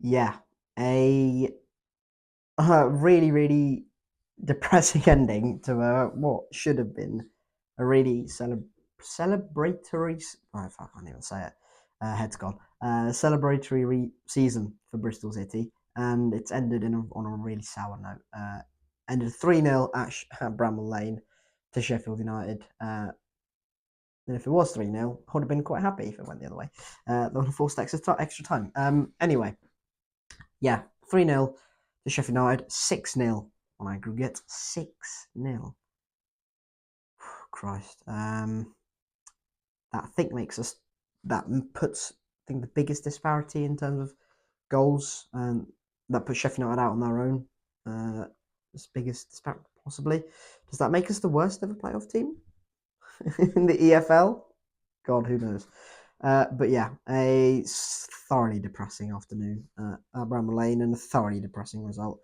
Yeah, a really, really depressing ending to what should have been a really celebratory. Oh, I can't even say it. Head's gone. Celebratory season for Bristol City, and it's ended on a really sour note. Ended 3-0 at Bramall Lane to Sheffield United. And if it was 3-0, I would have been quite happy if it went the other way. They would have forced extra time. Anyway, yeah, 3-0 to Sheffield United, 6-0 on aggregate. 6-0. Christ. That I think that puts, I think, the biggest disparity in terms of goals. That puts Sheffield United out on their own. This biggest disparity, possibly. Does that make us the worst ever playoff team in the EFL? God, who knows? But yeah, a thoroughly depressing afternoon at Bramall Lane and a thoroughly depressing result.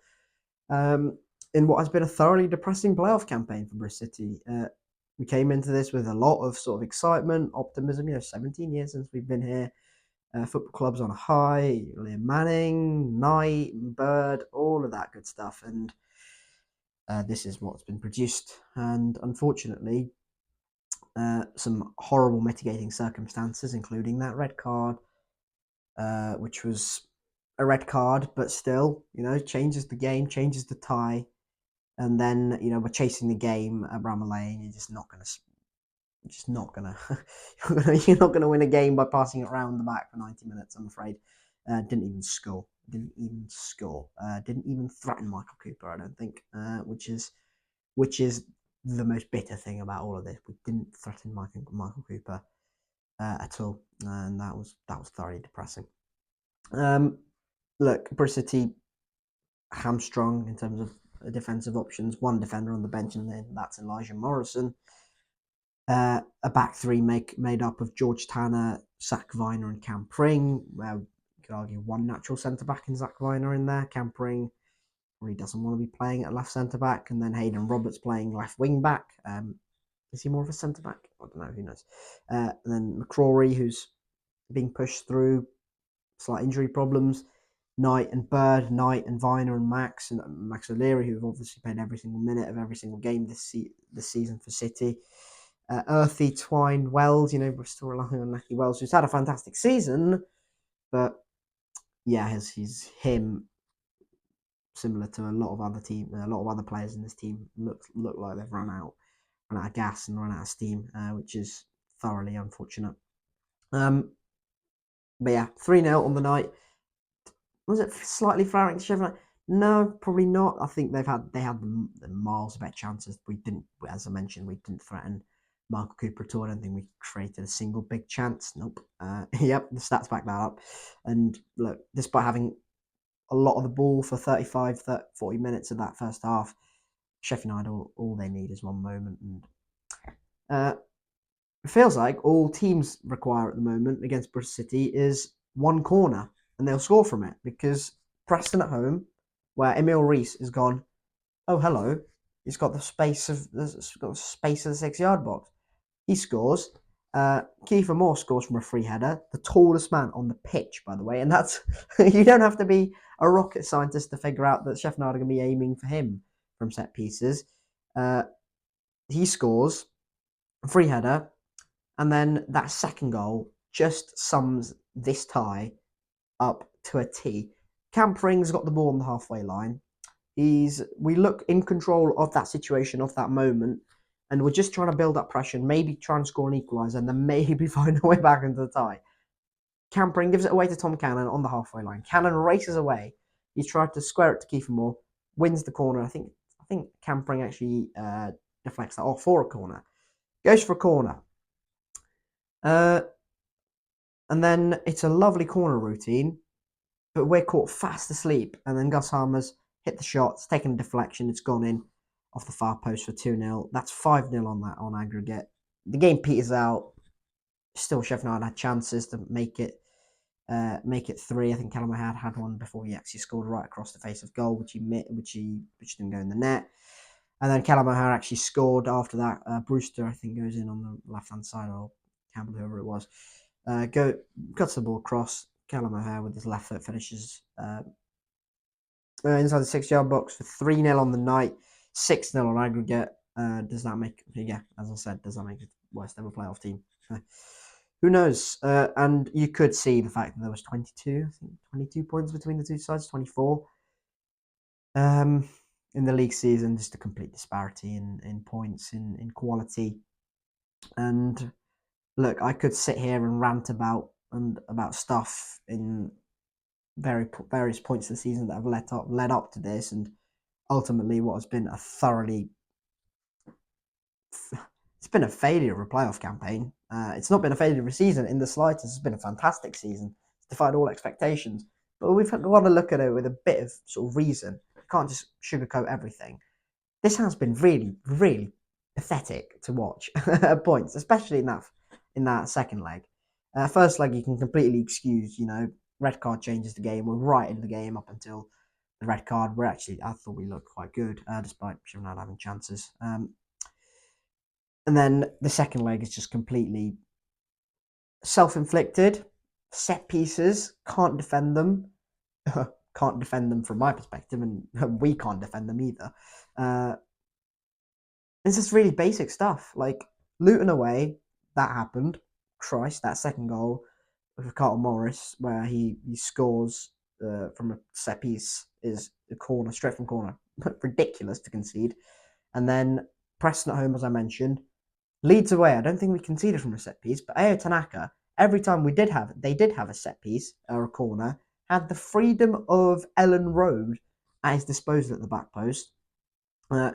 In what has been a thoroughly depressing playoff campaign for Bristol City. We came into this with a lot of sort of excitement, optimism. 17 years since we've been here. Football clubs on a high. Liam Manning, Knight, Bird, all of that good stuff. And this is what's been produced. And unfortunately, some horrible mitigating circumstances, including that red card, which was a red card, but still, changes the game, changes the tie. And then, we're chasing the game at Bramall Lane. You're just not gonna you're not gonna win a game by passing it around the back for 90 minutes. I'm afraid. Didn't even score. Didn't even threaten Michael Cooper. I don't think, which is the most bitter thing about all of this. We didn't threaten Michael Cooper at all, and that was thoroughly depressing. Look, Bristol City hamstrung in terms of defensive options. One defender on the bench, and then that's Elijah Morrison. A back three made up of George Tanner, Zach Viner, and Cam Pring. You could argue one natural centre back in Zach Viner in there. Cam Pring really doesn't want to be playing at left centre back, and then Hayden Roberts playing left wing back. Is he more of a centre back? I don't know. Who knows? And then McCrory, who's being pushed through slight injury problems. Knight and Bird, Knight and Viner and Max O'Leary, who've obviously played every single minute of every single game this season for City. Earthy, Twine, Wells, we're still relying on Naki Wells, who's had a fantastic season, but yeah, he's him, similar to a lot of other players in this team, look like they've run out of gas and run out of steam, which is thoroughly unfortunate. But yeah, 3-0 on the night. Was it slightly flowering to Sheffield? No, probably not. I think they had the miles better chances. We didn't, as I mentioned, we didn't threaten Michael Cooper at all. I don't think we created a single big chance. Nope. Yep, the stats back that up. And look, despite having a lot of the ball for 35, 30, 40 minutes of that first half, Sheffield United, all they need is one moment. And it feels like all teams require at the moment against Bristol City is one corner, and they'll score from it, because Preston at home, where Emil Reese has gone, oh hello, he's got the space of the 6-yard box. He scores. Kiefer Moore scores from a free header, the tallest man on the pitch, by the way, and that's you don't have to be a rocket scientist to figure out that Sheffield United are going to be aiming for him from set pieces. He scores a free header. And then that second goal just sums this tie up to a T. Cam Pring's got the ball on the halfway line. We look in control of that situation, of that moment, and we're just trying to build up pressure and maybe try and score an equaliser and then maybe find a way back into the tie. Cam Pring gives it away to Tom Cannon on the halfway line. Cannon races away. He's tried to square it to Kiefer Moore, wins the corner. I think Cam Pring actually deflects that off for a corner. Goes for a corner. And then it's a lovely corner routine, but we're caught fast asleep. And then Gus Hammers hit the shot. It's taken a deflection. It's gone in off the far post for 2-0. That's 5-0 on aggregate. The game peters out. Still, Sheffield United had chances to make it 3. I think Callum had one before he actually scored right across the face of goal, which didn't go in the net. And then Callum O'Hara actually scored after that. Brewster, I think, goes in on the left hand side, or Campbell, whoever it was. Cuts the ball across. Callum O'Hare with his left foot finishes inside the 6-yard box for 3-0 on the night, 6-0 on aggregate. Does that make, yeah, as I said, does that make it worst ever playoff team? Who knows? And you could see the fact that there was 22 points between the two sides, 24. In the league season, just a complete disparity in points, in quality. And look, I could sit here and rant about stuff in various points of the season that have led up to this, and ultimately what has been it's been a failure of a playoff campaign. It's not been a failure of a season in the slightest. It's been a fantastic season. It's defied all expectations. But we've got to look at it with a bit of sort of reason. You can't just sugarcoat everything. This has been really, really pathetic to watch at points, especially in that second leg. First leg, you can completely excuse, red card changes the game. We're right in the game up until the red card. I thought we looked quite good, despite not having chances. And then the second leg is just completely self-inflicted. Set pieces, can't defend them. Can't defend them from my perspective, and we can't defend them either. It's just really basic stuff. Like Luton away, that happened. Christ, that second goal with Carlton Morris, where he scores from a set piece, is a corner, straight from corner. Ridiculous to concede. And then Preston at home, as I mentioned. Leeds away, I don't think we conceded from a set piece, but Ayo Tanaka, every time they did have a set piece or a corner, had the freedom of Ellen Road at his disposal at the back post.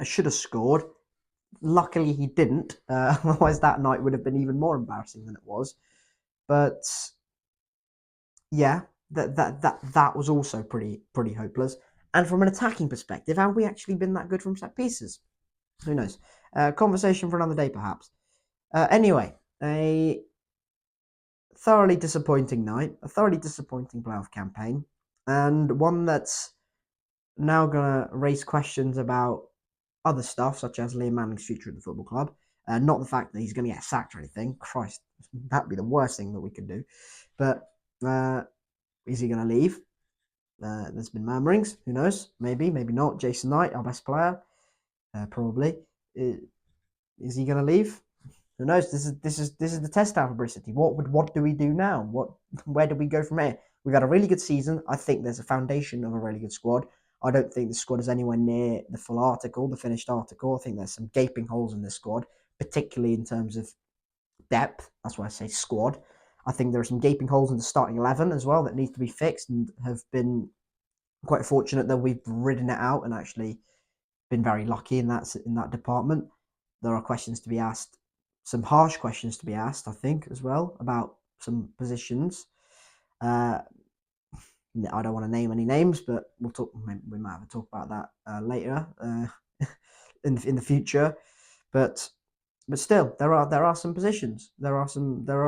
Should have scored. Luckily, he didn't. Otherwise, that night would have been even more embarrassing than it was. But yeah, that was also pretty hopeless. And from an attacking perspective, have we actually been that good from set pieces? Who knows? Conversation for another day, perhaps. Anyway, a thoroughly disappointing night, a thoroughly disappointing playoff campaign, and one that's now going to raise questions about other stuff, such as Liam Manning's future at the football club. Not the fact that he's going to get sacked or anything. Christ, that'd be the worst thing that we could do. But is he going to leave? There's been murmurings. Who knows? Maybe, maybe not. Jason Knight, our best player, probably. Is he going to leave? Who knows? This is the test out for Bristol City. What do we do now? Where do we go from here? We've had a really good season. I think there's a foundation of a really good squad. I don't think the squad is anywhere near the full article, the finished article. I think there's some gaping holes in this squad, particularly in terms of depth. That's why I say squad. I think there are some gaping holes in the starting 11 as well that need to be fixed, and have been quite fortunate that we've ridden it out and actually been very lucky in that department. There are questions to be asked, some harsh questions to be asked, I think, as well, about some positions. I don't want to name any names, but we'll talk. We might have a talk about that later in the future. But still, there are some positions. There are some there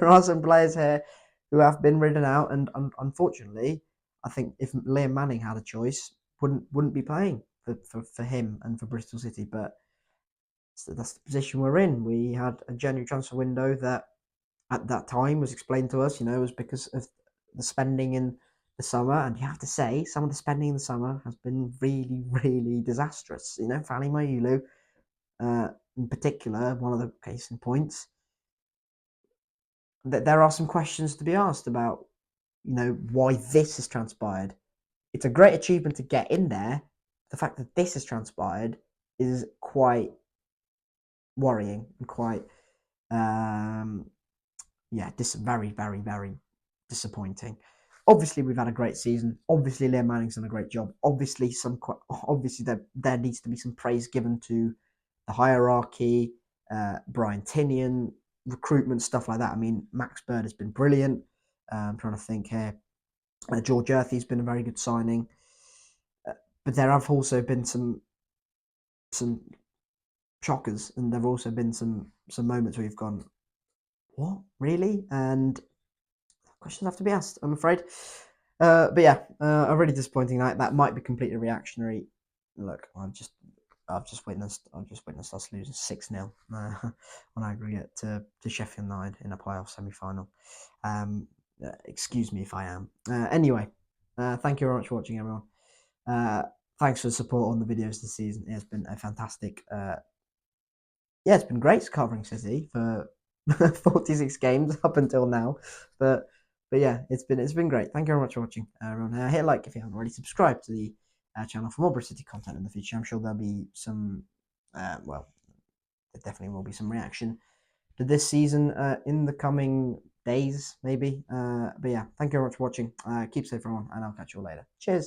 are some players here who have been ridden out, and unfortunately, I think if Liam Manning had a choice, wouldn't be playing for him and for Bristol City. But that's the position we're in. We had a January transfer window that at that time was explained to us, was because of the spending in the summer. And you have to say, some of the spending in the summer has been really, really disastrous. Fally Mayulu, in particular, one of the case in points. That there are some questions to be asked about, why this has transpired. It's a great achievement to get in there. The fact that this has transpired is quite worrying and quite, very, very, very disappointing. Obviously, we've had a great season. Obviously, Liam Manning's done a great job. Obviously, there needs to be some praise given to the hierarchy, Brian Tinian, recruitment, stuff like that. I mean, Max Bird has been brilliant. I'm trying to think here. George Earthy's been a very good signing. But there have also been some shockers, and there have also been some moments where you've gone, what, really? And questions have to be asked, I'm afraid. But yeah, a really disappointing night. That might be completely reactionary. Look, I've just witnessed us losing 6-0 on aggregate to Sheffield Utd in a playoff semi-final. Excuse me if I am. Anyway, thank you very much for watching, everyone. Thanks for the support on the videos this season. It's been a fantastic. Yeah, it's been great covering City for 46 games up until now. But yeah, it's been great. Thank you very much for watching, everyone. Hit like if you haven't already subscribed to the channel for more Bristol City content in the future. I'm sure there'll be some. Well, there definitely will be some reaction to this season in the coming days, maybe. But yeah, thank you very much for watching. Keep safe, everyone, and I'll catch you all later. Cheers.